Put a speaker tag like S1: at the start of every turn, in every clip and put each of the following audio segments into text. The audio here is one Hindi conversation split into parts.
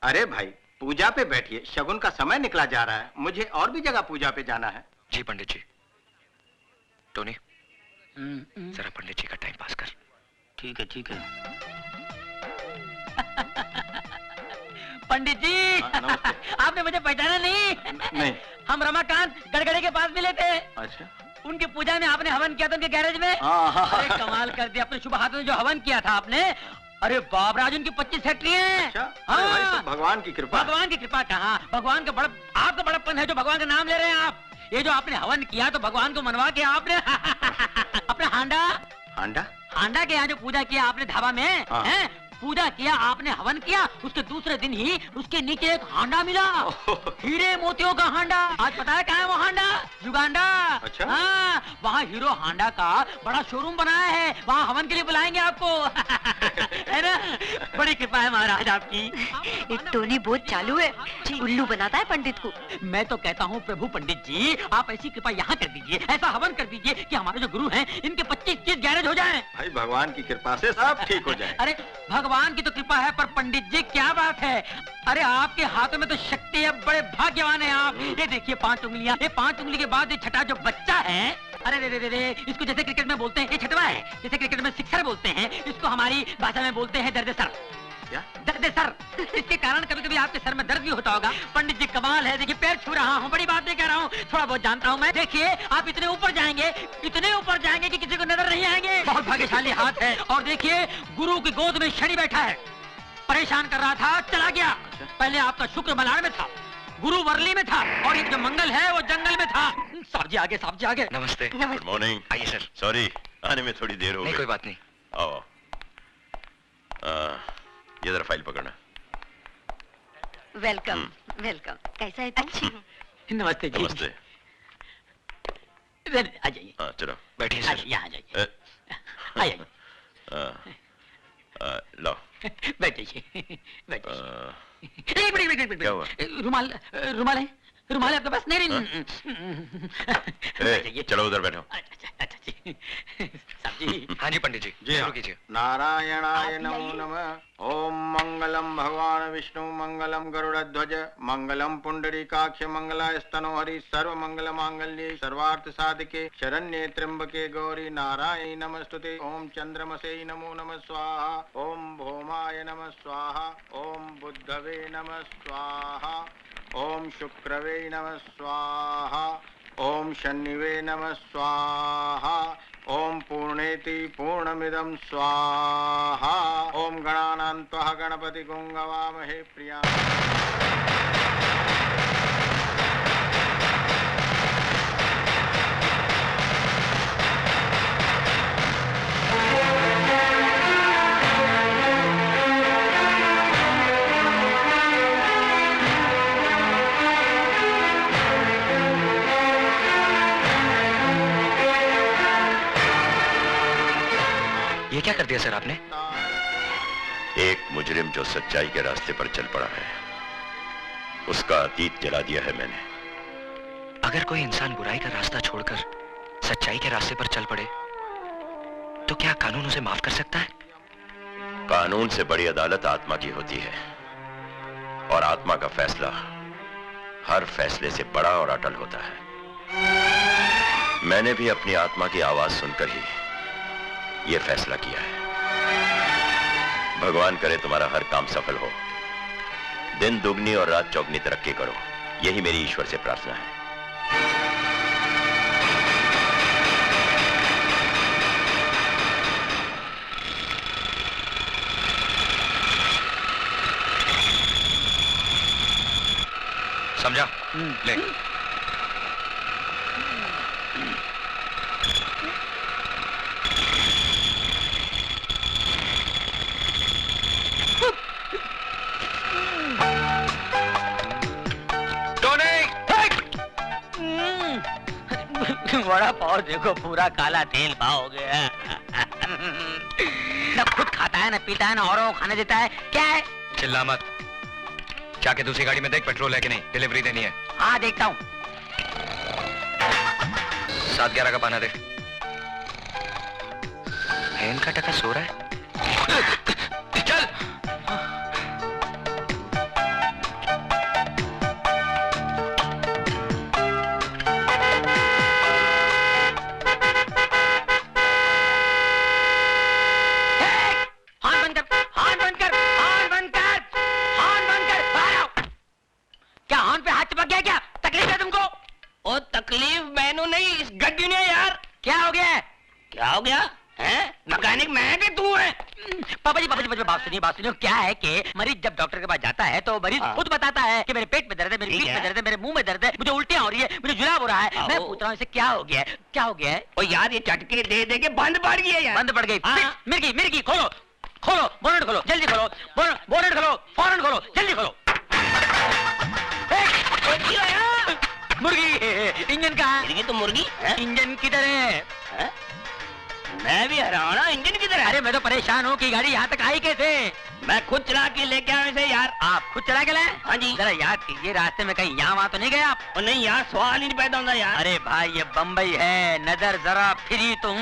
S1: अरे भाई, पूजा पे बैठिए, शगुन का समय निकला जा रहा है। मुझे और भी जगह पूजा पे जाना है।
S2: जी पंडित जी। टोनी, जरा पंडित जी का टाइम पास कर।
S1: ठीक है, ठीक है।
S3: पंडित जी, आपने मुझे पहचाना नहीं?
S1: नहीं।
S3: हम रमाकांत गड़गड़े के पास मिले थे।
S1: अच्छा।
S3: उनकी पूजा में आपने हवन किया था उनके गैरेज में। अरे कमाल कर दिया, अपने शुभ हाथों से जो हवन किया था आपने। अरे बाप राज, उनकी 25 फैक्ट्री है।
S1: अच्छा?
S3: हाँ।
S1: अरे भाई, तो भगवान की कृपा।
S3: भगवान की कृपा कहाँ, भगवान का बड़ा, आपका बड़प्पन है जो भगवान का नाम ले रहे हैं आप। ये जो आपने हवन किया तो भगवान को मनवा के आपने अपने हांडा हांडा के यहाँ जो पूजा किया आपने धाबा में,
S1: हाँ।
S3: है? पूजा किया आपने, हवन किया, उसके दूसरे दिन ही उसके नीचे एक हांडा मिला। हीरे मोतियों का हांडा। आज पता है कहाँ है वो हांडा? युगांडा।
S1: अच्छा?
S3: हाँ, वहाँ हीरो हांडा का बड़ा शोरूम बनाया है। वहाँ हवन के लिए बुलाएंगे आपको। है ना? बड़ी कृपा है महाराज आपकी।
S4: एक टोनी बहुत चालू है, उल्लू बनाता है पंडित को।
S3: मैं तो कहता हूँ प्रभु पंडित जी, आप ऐसी कृपा यहाँ कर दीजिए, ऐसा हवन कर दीजिए कि हमारे जो गुरु हैं इनके 25-30 गैरेज हो जाएं।
S1: भाई, भगवान की कृपा से सब ठीक हो जाए।
S3: अरे भगवान की तो कृपा है, पर पंडित जी क्या बात है, अरे आपके हाथों में तो शक्ति है, बड़े भाग्यवान हैं आप। ये देखिए 5 उंगलियां, ये 5 उंगली के बाद ये छठा जो बच्चा है, अरे रे रे रे, इसको जैसे क्रिकेट में बोलते हैं ये छठवा है, जैसे क्रिकेट में सिक्सर बोलते हैं, इसको हमारी भाषा में बोलते हैं दर्द सर।
S1: क्या?
S3: दर्द सर। इसके कारण कभी कभी आपके सर में दर्द भी होता होगा। पंडित जी कमाल है, देखिए पैर छू रहा हूँ, बड़ी बात नहीं कह रहा हूँ, थोड़ा बहुत जानता हूँ मैं। देखिए आप इतने ऊपर जाएंगे कि किसी को नजर नहीं आएंगे। बहुत भाग्यशाली हाथ है। और देखिए गुरु की गोद में शनि बैठा है, परेशान कर रहा था, चला गया। पहले आपका शुक्र मलाड़ में था, गुरु वर्ली में था, और एक जो मंगल है वो जंगल में था। साहब जी आगे, साहब जी आगे।
S2: नमस्ते।
S5: Good morning.
S2: आइए सर।
S5: सॉरी, आने में थोड़ी देर हो गई।
S2: नहीं, कोई बात नहीं।
S5: आओ। ये जरा फाइल पकड़ना।
S4: Welcome welcome. कैसा है तुम?
S3: नमस्ते जी।
S5: नमस्ते।
S3: आ जाइए।
S5: हाँ, चलो
S2: बैठिए सर।
S3: यहाँ आ जाइए। आइए।
S5: लो।
S3: बैठिए।
S5: क्या हुआ?
S3: रुमाल रुमाल है? रुमाल है आपके पास? नहीं।
S5: चलो उधर बैठो।
S3: अच्छा जी। साहब जी।
S2: हाँ जी पंडित जी, शुरू कीजिए।
S1: नारायणाय नमो नमः। ओम मंगलम भगवान विष्णु, मंगलम गरुड़ध्वज, मंगलम पुंडरीकाक्ष, मंगलाय स्तनोहरि, सर्व मंगल मांगल्ये, सर्वार्थ साधिके, शरण्ये त्र्यंबके गौरी नारायणी नमस्तुते। ओम चंद्रमसे नमो नमः स्वाहा, ओम भौमाय नमः स्वाहा, ओम बुद्धवे नमः स्वाहा, ओम शुक्रवे नमः स्वाहा, ओम शनिवे नमः स्वाहा, ओम पूर्णेति पूर्णमिदं स्वाहा, ओम गणानान्त्वा गणपति गुंगवामहे प्रिया।
S2: ये क्या कर दिया सर आपने?
S5: एक मुजरिम जो सच्चाई के रास्ते पर चल पड़ा है, उसका अतीत जला दिया है मैंने।
S2: अगर कोई इंसान बुराई का रास्ता छोड़कर सच्चाई के रास्ते पर चल पड़े तो क्या कानून उसे माफ कर सकता है?
S5: कानून से बड़ी अदालत आत्मा की होती है, और आत्मा का फैसला हर फैसले से बड़ा और अटल होता है। मैंने भी अपनी आत्मा की आवाज सुनकर ही यह फैसला किया है। भगवान करे तुम्हारा हर काम सफल हो, दिन दुगनी और रात चौगनी तरक्की करो, यही मेरी ईश्वर से प्रार्थना है।
S2: समझा? ले।
S3: बड़ा पाव देखो, पूरा काला तेल पाव हो गया। न खुद खाता है, न पीता है, न औरों को खाने देता है। क्या है?
S2: चिल्ला मत। जाके दूसरी गाड़ी में देख पेट्रोल है कि नहीं, डिलीवरी देनी है।
S3: हाँ देखता हूँ।
S2: 7-11 का पाना दे। हैन का टका सो रहा है। चल।
S6: हो गया है? मैकेनिक मैं कि तू है?
S3: पापा जी बात सुनिए क्या है कि मरीज जब डॉक्टर के पास जाता है तो मरीज खुद बताता है कि मेरे पेट में दर्द है, मेरे पीठ में दर्द है, मेरे मुंह में दर्द है, मुझे उल्टियां हो रही है, मुझे जुलाब हो रहा है। मैं पूछ रहा हूँ इसे क्या हो गया है, क्या हो गया है?
S6: ओ यार ये चटके दे दे के बंद पड़ गई है यार।
S3: बंद पड़ गई। मिर्गी खोलो बोनट खोलो, जल्दी खोलो, बोनट खोलो, फौरन खोलो, जल्दी खोलो। मुर्गी इंजन कहाँ है?
S6: तो मुर्गी
S3: इंजन किधर है?
S6: मैं भी हैरान हूं, इंजन किधर है?
S3: अरे मैं तो परेशान हूँ कि गाड़ी यहाँ तक आई कैसे?
S6: मैं खुद चला के लेके आया इसे यार।
S3: आप खुद चला के लाए?
S6: हाँ जी।
S3: जरा याद कीजिए रास्ते में कहीं यहाँ वहाँ तो नहीं गए आप?
S6: और नहीं यार, सवाल ही नहीं पैदा होता यार।
S3: अरे भाई ये बम्बई है, नजर जरा फिरी तुम,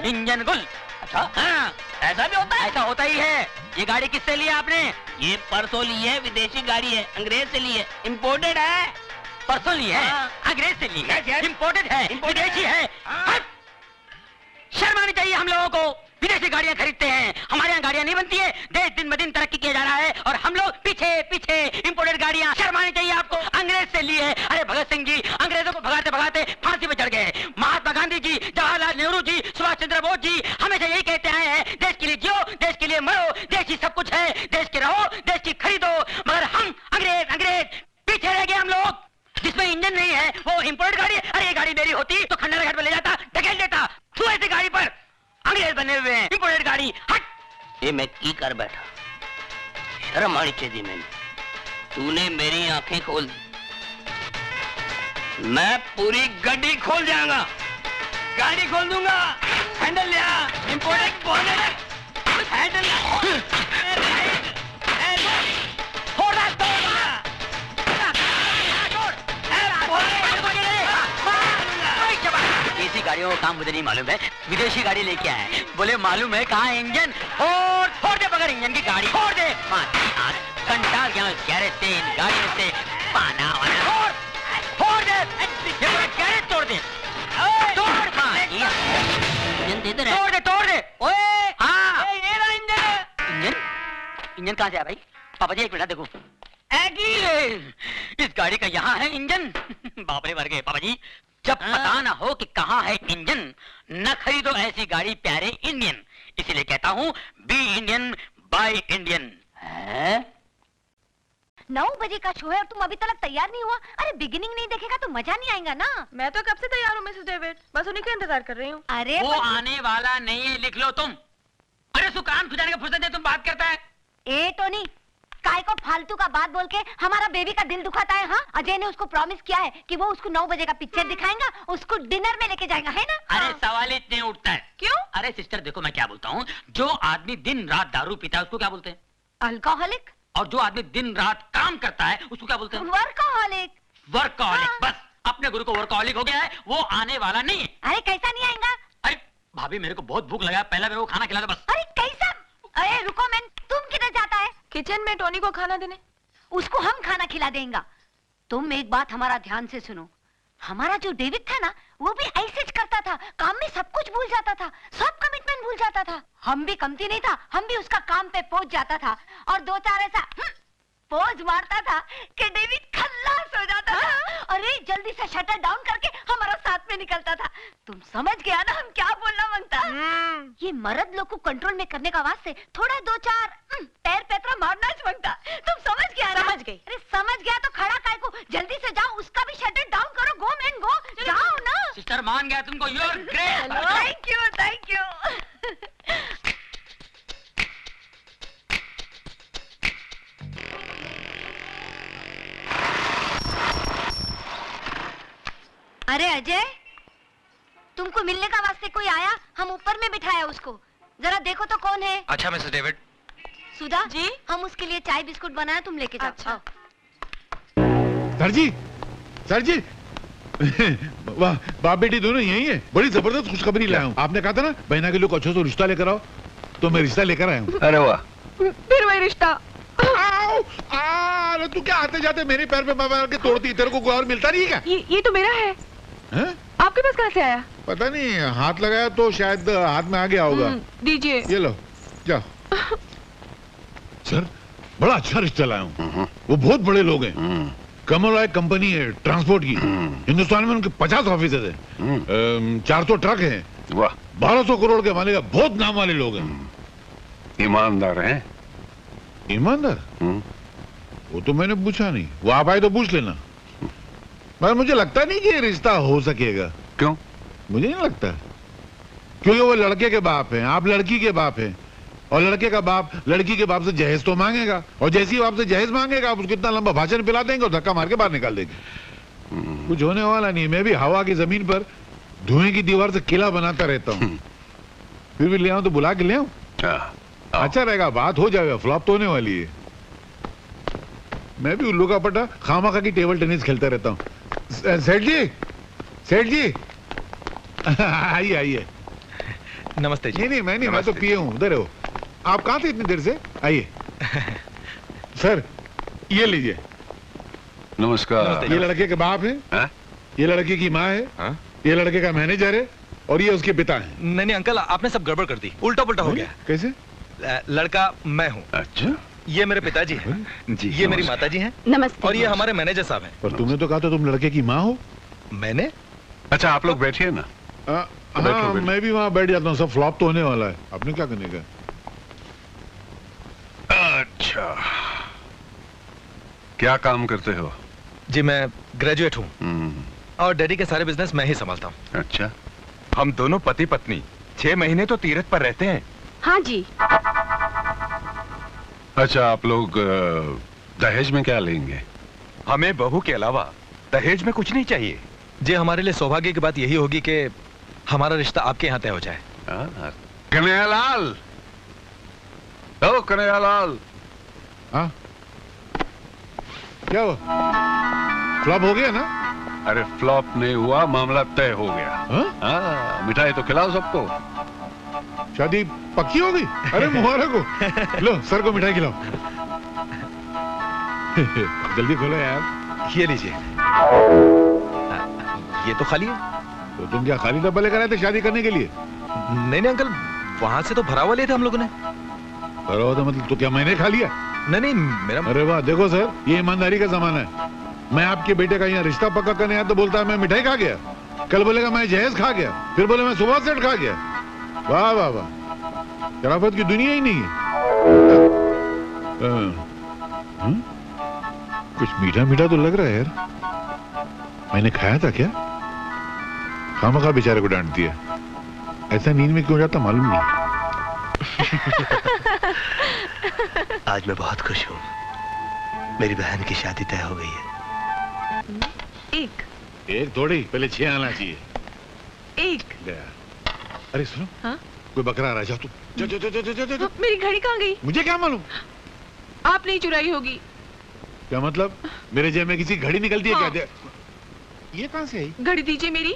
S3: इंजन गुल।
S6: अच्छा
S3: हाँ
S6: ऐसा भी होता है?
S3: ऐसा होता ही है। ये गाड़ी किससे ली आपने?
S6: ये परसों ली है, विदेशी गाड़ी है, अंग्रेज से ली है, इम्पोर्टेड है।
S3: परसों ली है?
S6: हाँ।
S3: अंग्रेज से ली
S6: Yes,
S3: है,
S6: yes.
S3: इम्पोर्टेड है,
S6: Imported
S3: विदेशी
S6: है।
S3: है।
S6: हाँ।
S3: हट! शर्म आनी चाहिए हम लोगों को। विदेशी गाड़ियां खरीदते हैं, हमारे यहाँ गाड़ियां नहीं बनती है। देश दिन ब दिन तरक्की किया जा रहा है और हम लोग पीछे इम्पोर्टेड गाड़ियां। शर्म आनी चाहिए आपको। अंग्रेज से ली है। अरे भगत सिंह जी अंग्रेजों को भगाते भगाते फांसी पे चढ़ गए। महात्मा गांधी जी, जवाहरलाल नेहरू जी, सुभाष चंद्र बोस जी हमेशा यही कहते आए हैं, देश के लिए जियो, देश के लिए मरो, देश ही सब कुछ है, देश के रहो, देश की खरीदो। मगर हम अंग्रेज पीछे रह गए हम लोग। जिसमें इंजन नहीं है वो इम्पोर्टेड गाड़ी है। अरे ये गाड़ी मेरी होती तो खंडारा घाट पे ले जाता, ढकेल देता। तू ऐसी गाड़ी पर अंग्रेज बने हुए हैं, इम्पोर्टेड गाड़ी। हट!
S6: ये मैं की कर बैठा, शर्म आनी चाहिए मैंने। तूने मेरी आंखें खोल दी, मैं पूरी गाड़ी खोल जाऊंगा, गाड़ी खोल दूंगा। हैंडल लिया, इम्पोर्टेड बोनट, हैंडल
S3: देसी गाड़ियों को काम मुझे नहीं मालूम है, विदेशी गाड़ी लेके आए। बोले मालूम है कहाँ इंजन? फोड़ दे बगैर इंजन की गाड़ी, फोड़ दे। घंटा गया गैरेज से, इन गाड़ियों से पाना वाना। फोड़ दे, ये पूरा गैरेज तोड़ दे, तोड़ दे। ओए हाँ, इंजन कहाँ से है भाई? पापा जी एक मिनट देखो, इस गाड़ी का यहाँ है इंजन। बाप रे मर गए पापा जी। जब पता ना हो कि कहाँ है इंजन, न खरीदो ऐसी गाड़ी प्यारे इंडियन। इसीलिए कहता हूँ बी इंडियन बाय इंडियन।
S4: 9 बजे का शो है और तुम अभी तक तैयार नहीं हुआ। अरे बिगिनिंग नहीं देखेगा तो मजा नहीं आएगा ना।
S7: मैं तो कब से तैयार हूँ मिसेस डेविड, बस उन्हीं का इंतजार कर रही हूँ।
S4: अरे
S3: वो आने वाला नहीं है, लिख लो तुम। अरे सुकान खुजाने का फुर्सत है, तुम बात करता है।
S4: ए टोनी, काय को फालतू का बात बोल के हमारा बेबी का दिल दुखाता है? हाँ, अजय ने उसको प्रॉमिस किया है कि वो उसको 9 बजे का पिक्चर दिखाएगा, उसको डिनर में लेके जाएगा, है ना?
S3: अरे
S4: हाँ।
S3: सवाल इतने उठता है
S7: क्यों?
S3: अरे सिस्टर देखो मैं क्या बोलता हूँ, जो आदमी दिन रात दारू पीता है उसको क्या बोलते हैं?
S4: अल्कोहलिक।
S3: और जो आदमी दिन रात काम करता है उसको क्या बोलते हैं?
S4: वर्कोहलिक।
S3: वर्कaholic।
S4: हाँ।
S3: बस अपने गुरु को वर्कaholic हो गया है, वो आने वाला नहीं है।
S4: अरे कैसा नहीं आएगा?
S3: अरे भाभी मेरे को बहुत भूख लगा, पहला मेरे को खाना खिला दो बस।
S4: अरे कैसा? अरे रुको मैन, तुम किधर जाता है?
S7: किचन में टोनी को खाना देने।
S4: उसको हम खाना खिला देंगे। तुम एक बात हमारा ध्यान से सुनो, हमारा जो डेविड था ना, वो भी ऐसे ही करता था, काम में सब कुछ भूल जाता था, सब कमिटमेंट भूल जाता था। हम भी कमती नहीं था, हम भी उसका काम पे पहुंच जाता था और 2-4 ऐसा पोज मारता था कि डेविड खल्लास हो जाता था। अरे जल्दी से शटर डाउन करके हमारा साथ में निकलता था। तुम समझ गया ना हम क्या बोलना मांगता? ये मर्द लोग को कंट्रोल में करने का वास्ते थोड़ा 2-4 पैर पैतरा मारना मांगता। तुम समझ गया ना?
S7: समझ गई।
S4: अरे समझ गया तो खड़ा काय को, जल्दी से जाओ, उसका भी शटर डाउन करो। गो मैन गो, जाओ ना।
S3: सिस्टर मान गया तुमको, you are great.
S4: Thank you, thank you. अरे अजय, तुमको मिलने का वास्ते कोई आया, हम ऊपर में बिठाया उसको, जरा देखो तो कौन है।
S2: अच्छा मिसेस डेविड।
S4: सुधा
S7: जी?
S4: हम उसके लिए चाय बिस्कुट बनाया, तुम लेके जाओ।
S7: अच्छा।
S8: सर जी वाह, बाप बेटी दोनों यही है। बड़ी जबरदस्त खुशखबरी लाया हूँ। आपने कहा था ना बहना के लोग अच्छे से रिश्ता लेकर आओ, तो मैं रिश्ता लेकर आया हूँ।
S2: अरे वाह,
S7: फिर वही रिश्ता।
S8: अरे तू क्या आते जाते मेरे पैर पे मार के तोड़ती, तेरे को कोई और मिलता नहीं क्या?
S7: ये तो मेरा है। आपके पास कहाँ से आया?
S8: पता नहीं, हाथ लगाया तो शायद हाथ में आ गया होगा।
S7: दीजिए।
S8: ये लो, जाओ। सर बड़ा अच्छा रिश्ता लाया हूँ। वो बहुत बड़े लोग हैं, कमल रॉय कंपनी है ट्रांसपोर्ट की, हिंदुस्तान में उनके 50 ऑफिस है, 400 ट्रक हैं।
S5: वाह,
S8: 1200 करोड़ के मालिक है, बहुत नाम वाले लोग हैं।
S9: ईमानदार हैं?
S8: ईमानदार? वो तो मैंने पूछा नहीं, वो आप आए तो पूछ लेना। मगर मुझे लगता नहीं कि ये रिश्ता हो सकेगा।
S9: क्यों?
S8: मुझे नहीं लगता, क्योंकि वो लड़के के बाप हैं, आप लड़की के बाप हैं, और लड़के का बाप लड़की के बाप से जहेज तो मांगेगा, और जैसी बाप से जहेज मांगेगा आप उसको इतना लंबा भाषण पिला देंगे और धक्का मार के बाहर निकाल देंगे। कुछ होने वाला नहीं। मैं भी हवा की जमीन पर धुएं की दीवार से किला बनाता रहता हूँ। फिर भी ले आऊं तो बुला के ले आऊं? अच्छा रहेगा, बात हो जाएगा, फ्लॉप तो होने वाली है। मैं भी उल्लू का पट्टा खामा की टेबल टेनिस खेलता रहता हूँ। सेठ जी, सेठ जी आइए आइए।
S2: नमस्ते जी।
S8: नहीं मैं नहीं, मैं तो पिए हूँ। उधर हो आप, कहाँ थे इतनी देर से? आइए सर, ये लीजिए।
S9: नमस्कार।
S8: ये लड़के के बाप है, ये लड़की की माँ है, ये लड़के का मैनेजर है, और ये उसके पिता है।
S2: नहीं अंकल, आपने सब गड़बड़ कर दी, उल्टा पुल्टा हो गया।
S8: कैसे?
S2: लड़का मैं हूँ।
S9: अच्छा,
S2: ये मेरे पिताजी हैं जी, ये मेरी माताजी हैं,
S7: नमस्ते।
S2: और ये हमारे मैनेजर साहब हैं।
S8: पर तुमने तो कहा था तुम लड़के की माँ हो।
S2: मैंने?
S9: अच्छा आप लोग बैठिए ना।
S8: हाँ, मैं भी वहाँ बैठ जाता हूँ, सब फ्लॉप तो होने वाला है। आपने क्या करने का?
S9: अच्छा, क्या काम करते हो?
S2: जी मैं ग्रेजुएट हूँ, और डैडी के सारे बिजनेस मैं ही संभालता हूँ।
S9: अच्छा,
S10: हम दोनों पति पत्नी 6 महीने तो तीरथ पर रहते हैं।
S7: हाँ जी।
S9: अच्छा आप लोग दहेज में क्या लेंगे?
S10: हमें बहू के अलावा दहेज में कुछ नहीं चाहिए।
S2: जी हमारे लिए सौभाग्य की बात यही होगी कि हमारा रिश्ता आपके यहाँ तय हो जाए।
S9: कन्हैयालाल, ओ कन्हैयालाल।
S8: हाँ क्या हुआ? फ्लॉप हो गया ना?
S9: अरे फ्लॉप नहीं हुआ, मामला तय हो गया। मिठाई तो खिलाओ सबको।
S8: शादी पक्की हो गई? अरे मुबारक हो। लो सर को मिठाई खिलाओ। जल्दी खोलो यार।
S2: ये लीजिए। ये तो खाली है।
S8: तो तुम क्या खाली डब्बा लेकर आए थे शादी करने के लिए?
S2: नहीं अंकल, वहां से तो भरा हुआ लिए थे हम लोगों ने।
S8: भरा हुआ तो मतलब तो क्या मैंने खा लिया?
S2: नहीं मेरा।
S8: अरे वाह, देखो सर, ये ईमानदारी का जमाना है। मैं आपके बेटे का यहाँ रिश्ता पक्का करने आया तो बोलता है मैं मिठाई खा गया, कल बोलेगा मैं जहेज खा गया, फिर बोले मैं सुबह सेट खा गया। वाह वाह वाह, शराफत की दुनिया ही नहीं है। कुछ मीठा मीठा तो लग रहा है यार। मैंने खाया था क्या? खामखा बेचारे को डांट दिया। ऐसा नींद में क्यों जाता मालूम नहीं।
S2: आज मैं बहुत खुश हूँ, मेरी बहन की शादी तय हो गई है।
S8: एक थोड़ी, पहले 6 आना चाहिए।
S7: एक
S8: गया। अरे सुनो,
S7: हाँ?
S8: कोई बकरा आ रहा है, जा तू। जा।
S7: मेरी घड़ी कहाँ गई?
S8: मुझे क्या मालूम?
S7: आपने ही चुराई होगी।
S8: क्या मतलब? मेरे जेब में किसी घड़ी निकलती है? हाँ। क्या ये कहाँ से आई?
S7: घड़ी दीजिए मेरी।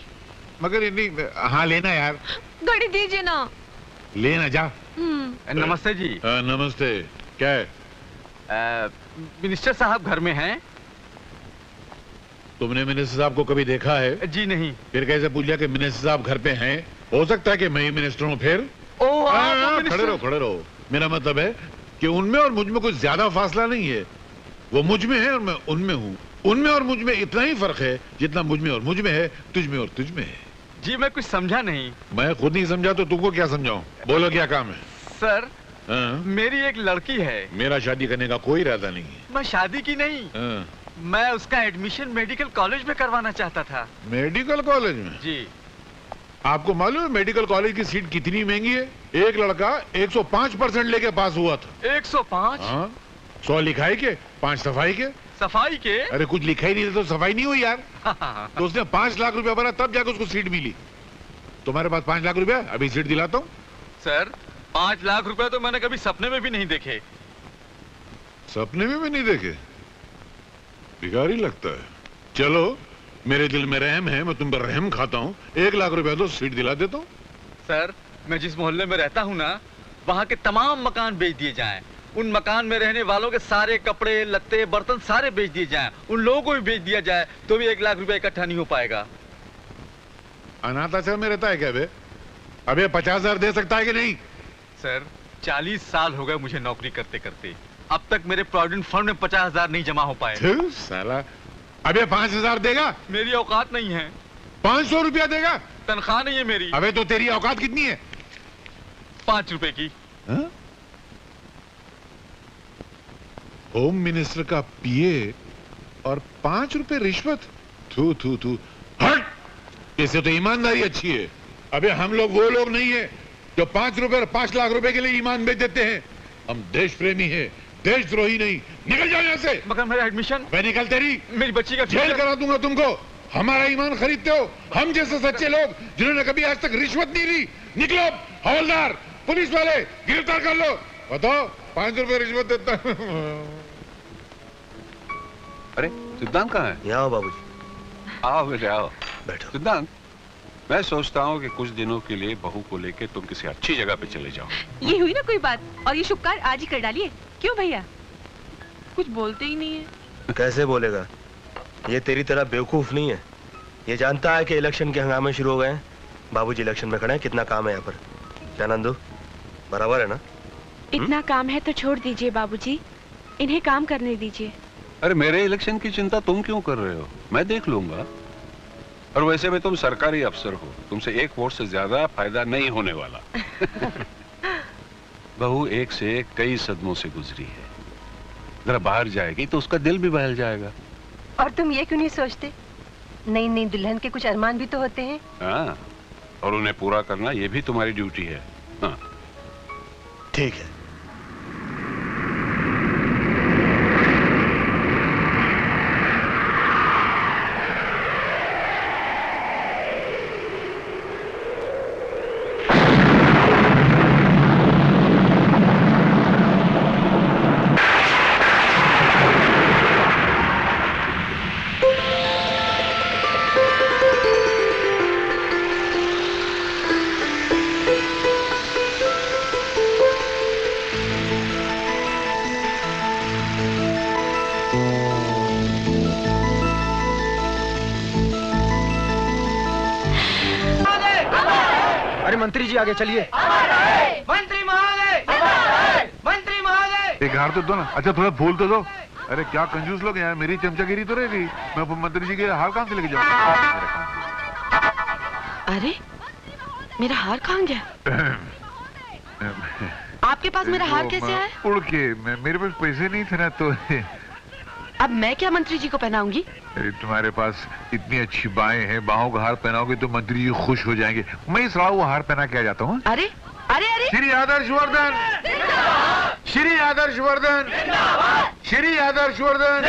S8: मगर नहीं, हाँ लेना यार।
S7: घड़ी दीजिए ना।
S8: लेना जा।
S10: नमस्ते जी।
S8: नमस्ते। क्या है?
S10: मिनिस्टर साहब घर में हैं?
S8: तुमने मिनिस्टर साहब को कभी देखा है?
S10: जी नहीं।
S8: फिर कैसे पूछ लिया कि मिनिस्टर साहब घर पे हैं? हो सकता है कि मैं ही मिनिस्टर हूँ फिर। खड़े रहो। मेरा मतलब है कि उनमें और मुझ में कुछ ज्यादा फासला नहीं है। वो मुझ में है और मैं उनमें हूँ। उनमें और मुझ में इतना ही फर्क है जितना मुझ में और मुझ में है, तुझ में और तुझ में है।
S10: जी मैं कुछ समझा नहीं।
S8: मैं खुद नहीं समझा तो तुमको क्या समझाऊं? बोलो क्या काम है?
S10: सर, मेरी एक लड़की है।
S8: मेरा शादी करने का कोई इरादा नहीं है।
S10: मैं शादी की नहीं, मैं उसका एडमिशन मेडिकल कॉलेज में करवाना चाहता था।
S8: मेडिकल कॉलेज में?
S10: जी।
S8: आपको मालूम है मेडिकल कॉलेज की सीट कितनी महंगी है? एक लड़का 105% लेके पास हुआ था।
S10: 105?
S8: हाँ, 100 लिखाई के, 5 सफाई के।
S10: सफाई के?
S8: अरे कुछ लिखा ही नहीं था तो सफाई नहीं हुई यार। तो उसने 5 लाख रुपया भरा तब जाकर उसको सीट मिली। तुम्हारे पास 5 लाख रुपया, अभी सीट दिलाता हूँ।
S10: सर, 5 लाख रुपया तो मैंने कभी सपने में भी नहीं देखे।
S8: सपने में भी नहीं देखे? भिखारी लगता है। चलो, मेरे दिल में रहम है, मैं तुम पर रहम खाता हूँ। 1 लाख रुपया दो, सीट दिला देता हूँ।
S10: सर, मैं जिस मोहल्ले में रहता हूँ ना, वहाँ के तमाम मकान बेच दिए जाएं। उन मकान में रहने वालों के सारे कपड़े, लत्ते, बर्तन सारे बेच दिए जाएं। उन लोगों को भी बेच दिया जाए तो भी 1 लाख रुपया इकट्ठा नहीं हो पाएगा।
S8: अनाथ आश्रम में रहता है क्या बे? अबे 50,000 दे सकता है कि नहीं?
S10: सर, 40 साल हो गए मुझे नौकरी करते करते, अब तक मेरे प्रोविडेंट फंड में 50,000 नहीं जमा हो पाए।
S8: साला, अबे 5,000 देगा?
S10: मेरी औकात नहीं है।
S8: 500 रुपया देगा?
S10: तनख्वाह नहीं है मेरी।
S8: अबे तो तेरी औकात कितनी है?
S10: 5 रुपए की।
S8: हा? होम मिनिस्टर का पीए और 5 रुपए रिश्वत? थू थू थू, हट। इससे तो ईमानदारी अच्छी है। अबे हम लोग वो लोग नहीं है जो 5 रुपए और 5 लाख रुपए के लिए ईमान बेच देते हैं। हम देश प्रेमी है, देशद्रोही नहीं। निकल जाओ यहाँ से।
S10: मगर मेरा एडमिशन।
S8: मैं निकल तेरी
S10: मेरी बच्ची का
S8: जेल करा दूंगा तुमको। हमारा ईमान खरीदते हो? हम जैसे सच्चे लोग जिन्होंने कभी आज तक रिश्वत नहीं ली। निकलो, हवलदार, पुलिस वाले, गिरफ्तार कर लो। बताओ, 5 रुपए रिश्वत देता।
S9: अरे सिद्धांत कहाँ है?
S6: यहाँ आओ बाबूजी।
S9: आओ बेटे आओ।
S6: बैठो।
S9: सिद्धांत, मैं सोचता हूँ कि कुछ दिनों के लिए बहू को लेके तुम किसी अच्छी जगह पे चले जाओ।
S7: ये हुई ना कोई बात, और ये शुभ कार्य आज ही कर डालिए। क्यों भैया, कुछ बोलते ही नहीं है।
S6: कैसे बोलेगा? ये तेरी तरह बेवकूफ नहीं है। ये जानता है कि इलेक्शन के हंगामे शुरू हो गए हैं। बाबूजी इलेक्शन में खड़े हैं, कितना काम है यहाँ पर। क्या नंदू, बराबर है ना?
S7: इतना काम है तो छोड़ दीजिए बाबूजी, इन्हें काम करने दीजिए।
S9: अरे मेरे इलेक्शन की चिंता तुम क्यों कर रहे हो? मैं देख लूंगा। और वैसे भी तुम सरकारी अफसर हो, तुमसे 1 वोट से ज्यादा फायदा नहीं होने वाला। बहू एक से एक कई सदमों से गुजरी है। जरा बाहर जाएगी तो उसका दिल भी बहल जाएगा।
S11: और तुम ये क्यों नहीं सोचते, नई नई दुल्हन के कुछ अरमान भी तो होते हैं।
S9: हाँ, और उन्हें पूरा करना ये भी तुम्हारी ड्यूटी है। हाँ।
S6: ठीक है। मंत्री जी आगे चलिए।
S3: मंत्री महोदय, मंत्री महोदय।
S8: एक हार तो दो ना। अच्छा थोड़ा फूल तो दो। अरे क्या कंजूस लोग हैं, मेरी चमचागिरी तो रहेगी। मैं मंत्री जी के हार कहाँ से लेके जाऊँ?
S7: अरे मेरा हार कहाँ गया? आपके पास मेरा हार कैसे आया?
S8: उड़ के। मेरे पास पैसे नहीं थे ना, तो
S7: अब मैं क्या मंत्री जी को पहनाऊंगी?
S8: तुम्हारे पास इतनी अच्छी बाहें हैं, बाहों का हार पहनाओगे तो मंत्री जी खुश हो जाएंगे। मैं इस राव हार पहना के आ जाता हूँ।
S7: अरे अरे अरे,
S8: श्री आदर्श वर्धन, श्री आदर्श वर्धन, श्री आदर्श वर्धन,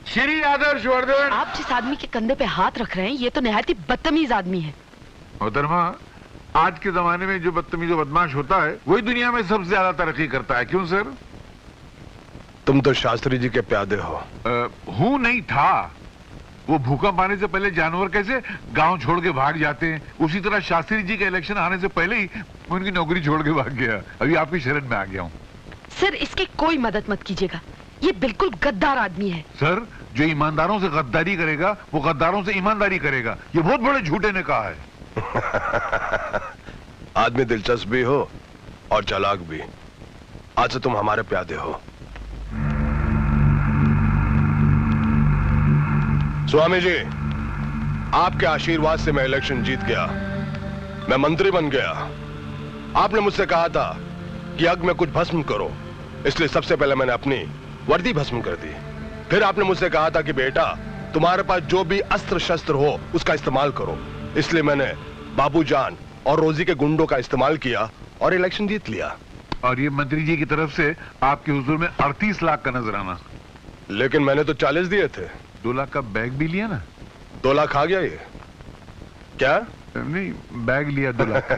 S8: श्री आदर्श वर्धन।
S7: आप जिस आदमी के कंधे पे हाथ रख रहे हैं ये तो निहायत ही बदतमीज आदमी है।
S8: मोहतरमा, आज के जमाने में जो बदतमीज और बदमाश होता है वही दुनिया में सबसे ज्यादा तरक्की करता है। क्यों सर?
S6: तुम तो शास्त्री जी के प्यादे हो।
S8: हूं नहीं था। वो भूकंप आने से पहले जानवर कैसे गांव छोड़ के भाग जाते हैं, उसी तरह शास्त्री जी के इलेक्शन आने से पहले ही मैं उनकी नौकरी छोड़ के भाग गया। अभी आपकी शरण में आ गया हूँ।
S7: सर इसकी कोई मदद मत कीजिएगा, ये बिल्कुल गद्दार आदमी है।
S8: सर, जो ईमानदारों से गद्दारी करेगा वो गद्दारों से ईमानदारी करेगा, ये बहुत बड़े झूठे ने कहा है।
S6: आदमी दिलचस्प भी हो और चालाक भी। आज से तुम हमारे प्यादे हो। स्वामी जी, आपके आशीर्वाद से मैं इलेक्शन जीत गया, मैं मंत्री बन गया। आपने मुझसे कहा था कि यज्ञ में कुछ भस्म करो, इसलिए सबसे पहले मैंने अपनी वर्दी भस्म कर दी। फिर आपने मुझसे कहा था कि बेटा तुम्हारे पास जो भी अस्त्र शस्त्र हो उसका इस्तेमाल करो, इसलिए मैंने बाबूजान और रोजी के गुंडों का इस्तेमाल किया और इलेक्शन जीत लिया।
S8: और ये मंत्री जी की तरफ से आपके हुजूर में 38 लाख का नजराना।
S6: लेकिन मैंने तो 40 दिए थे।
S8: 2 लाख का बैग भी लिया ना?
S6: 2 लाख आ गया ये? क्या?
S8: नहीं, बैग लिया 2 लाख का।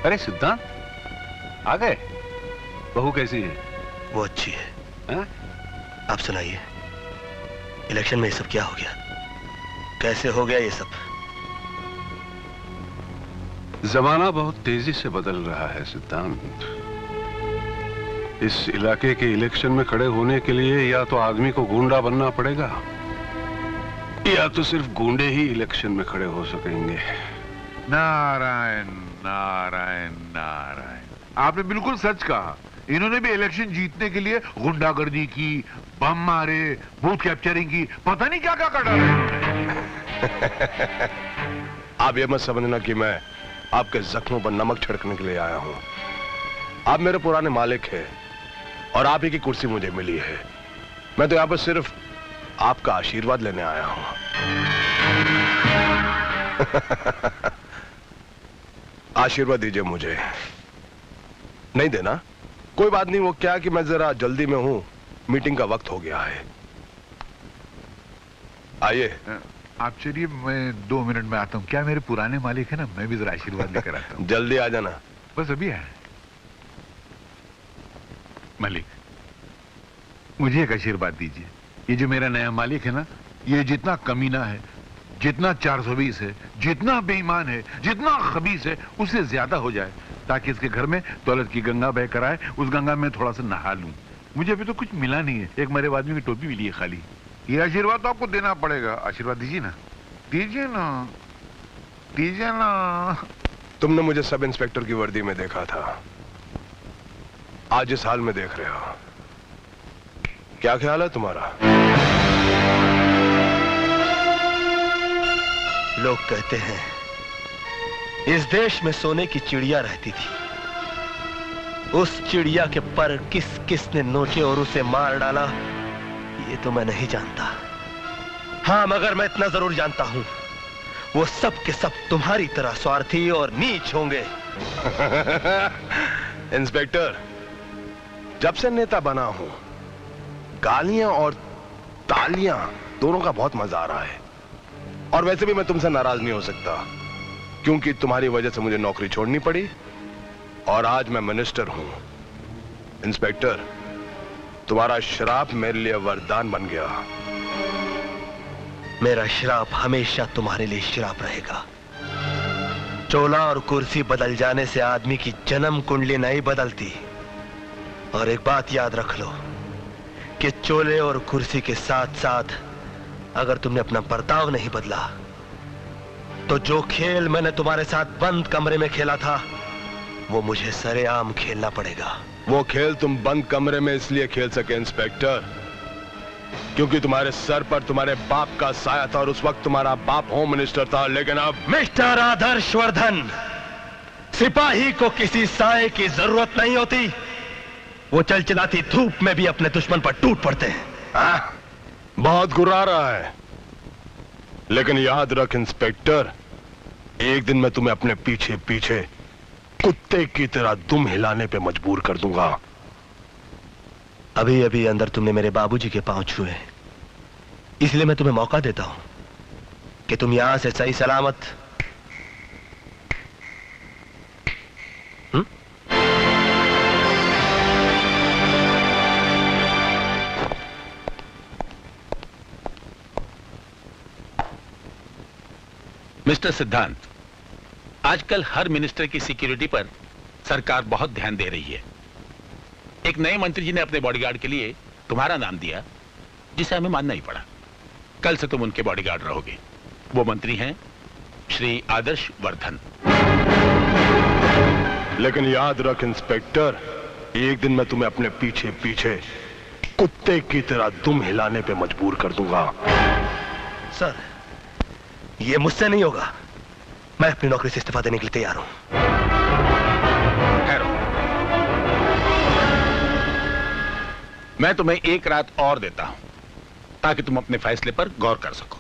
S9: अरे सिद्धांत, आ गए? बहू कैसी है?
S6: वो अच्छी है।
S9: हाँ?
S6: आप सुनाइए, इलेक्शन में ये सब क्या हो गया? कैसे हो गया ये सब?
S9: जमाना बहुत तेजी से बदल रहा है सिद्धांत। इस इलाके के इलेक्शन में खड़े होने के लिए या तो आदमी को गुंडा बनना पड़ेगा या तो सिर्फ गुंडे ही इलेक्शन में खड़े हो सकेंगे।
S8: नारायण नारायण नारायण, आपने बिल्कुल सच कहा। इन्होंने भी इलेक्शन जीतने के लिए गुंडागर्दी की, बम मारे, बूथ कैप्चरिंग की, पता नहीं क्या क्या कर डाला इन्होंने।
S6: आप ये मत समझना कि मैं आपके जख्मों पर नमक छिड़कने के लिए आया हूं। आप मेरे पुराने मालिक हैं और आप ही की कुर्सी मुझे मिली है। मैं तो यहां पर सिर्फ आपका आशीर्वाद लेने आया हूं। आशीर्वाद दीजिए मुझे। नहीं देना? कोई बात नहीं, वो क्या कि मैं जरा जल्दी में हूं, मीटिंग का वक्त हो गया है। आइए।
S8: आप चलिए, मैं 2 मिनट में आता हूँ। क्या मेरे पुराने मालिक है ना, मैं भी जरा आशीर्वाद लेकर आता हूँ।
S6: जल्दी आ जाना।
S8: बस अभी आया। मालिक, मुझे एक आशीर्वाद दीजिए। ये जो मेरा नया मालिक है ना, ये जितना कमीना है, जितना 420 है, जितना बेईमान है, जितना खबीस है, उससे ज्यादा हो जाए, ताकि इसके घर में दौलत की गंगा बह कर आए, उस गंगा में थोड़ा सा नहा लूं। मुझे अभी तो कुछ मिला नहीं है, एक मरे आदमी की टोपी मिली है खाली। ये आशीर्वाद तो आपको देना पड़ेगा। आशीर्वाद दीजिए ना, दीजिए ना, दीजिए ना।
S6: तुमने मुझे सब इंस्पेक्टर की वर्दी में देखा था, आज इस हाल में देख रहे हो। क्या ख्याल है तुम्हारा?
S12: लोग कहते हैं इस देश में सोने की चिड़िया रहती थी। उस चिड़िया के पर किस किस ने नोचे और उसे मार डाला, ये तो मैं नहीं जानता। हाँ, मगर मैं इतना जरूर जानता हूं, वो सब के सब तुम्हारी तरह स्वार्थी और नीच होंगे।
S6: इंस्पेक्टर, जब से नेता बना हूं, गालियां और तालियां दोनों का बहुत मजा आ रहा है। और वैसे भी मैं तुमसे नाराज नहीं हो सकता, क्योंकि तुम्हारी वजह से मुझे नौकरी छोड़नी पड़ी और आज मैं मिनिस्टर हूं। इंस्पेक्टर, तुम्हारा श्राप मेरे लिए वरदान बन गया।
S12: मेरा श्राप हमेशा तुम्हारे लिए श्राप रहेगा। चोला और कुर्सी बदल जाने से आदमी की जन्म कुंडली नहीं बदलती। और एक बात याद रख लो कि चोले और कुर्सी के साथ साथ अगर तुमने अपना बर्ताव नहीं बदला, तो जो खेल मैंने तुम्हारे साथ बंद कमरे में खेला था, वो मुझे सरेआम खेलना पड़ेगा।
S6: वो खेल तुम बंद कमरे में इसलिए खेल सके इंस्पेक्टर, क्योंकि तुम्हारे सर पर तुम्हारे बाप का साया था और उस वक्त तुम्हारा बाप होम मिनिस्टर था। लेकिन अब
S12: मिस्टर आदर्श वर्धन, सिपाही को किसी साए की जरूरत नहीं होती। वो चलचलाती धूप में भी अपने दुश्मन पर टूट पड़ते हैं।
S6: बहुत गुर्रा रहा है, लेकिन याद रख इंस्पेक्टर, एक दिन मैं तुम्हें अपने पीछे पीछे कुत्ते की तरह दुम हिलाने पे मजबूर कर दूंगा।
S12: अभी अभी अंदर तुमने मेरे बाबूजी के पांव छुए, इसलिए मैं तुम्हें मौका देता हूं कि तुम यहां से सही सलामत
S13: मिस्टर सिद्धांत, आजकल हर मिनिस्टर की सिक्योरिटी पर सरकार बहुत ध्यान दे रही है। एक नए मंत्री जी ने अपने बॉडीगार्ड के लिए तुम्हारा नाम दिया, जिसे हमें मानना ही पड़ा। कल से तुम उनके बॉडीगार्ड रहोगे। वो मंत्री हैं श्री आदर्श वर्धन।
S6: लेकिन याद रख इंस्पेक्टर, एक दिन मैं तुम्हें अपने पीछे पीछे कुत्ते की तरह दुम हिलाने पे मजबूर कर दूंगा।
S12: सर, ये मुझसे नहीं होगा। मैं अपनी नौकरी से इस्तीफा देने के लिए तैयार हूं।
S13: ठहरो, मैं तुम्हें एक रात और देता हूं, ताकि तुम अपने फैसले पर गौर कर सको।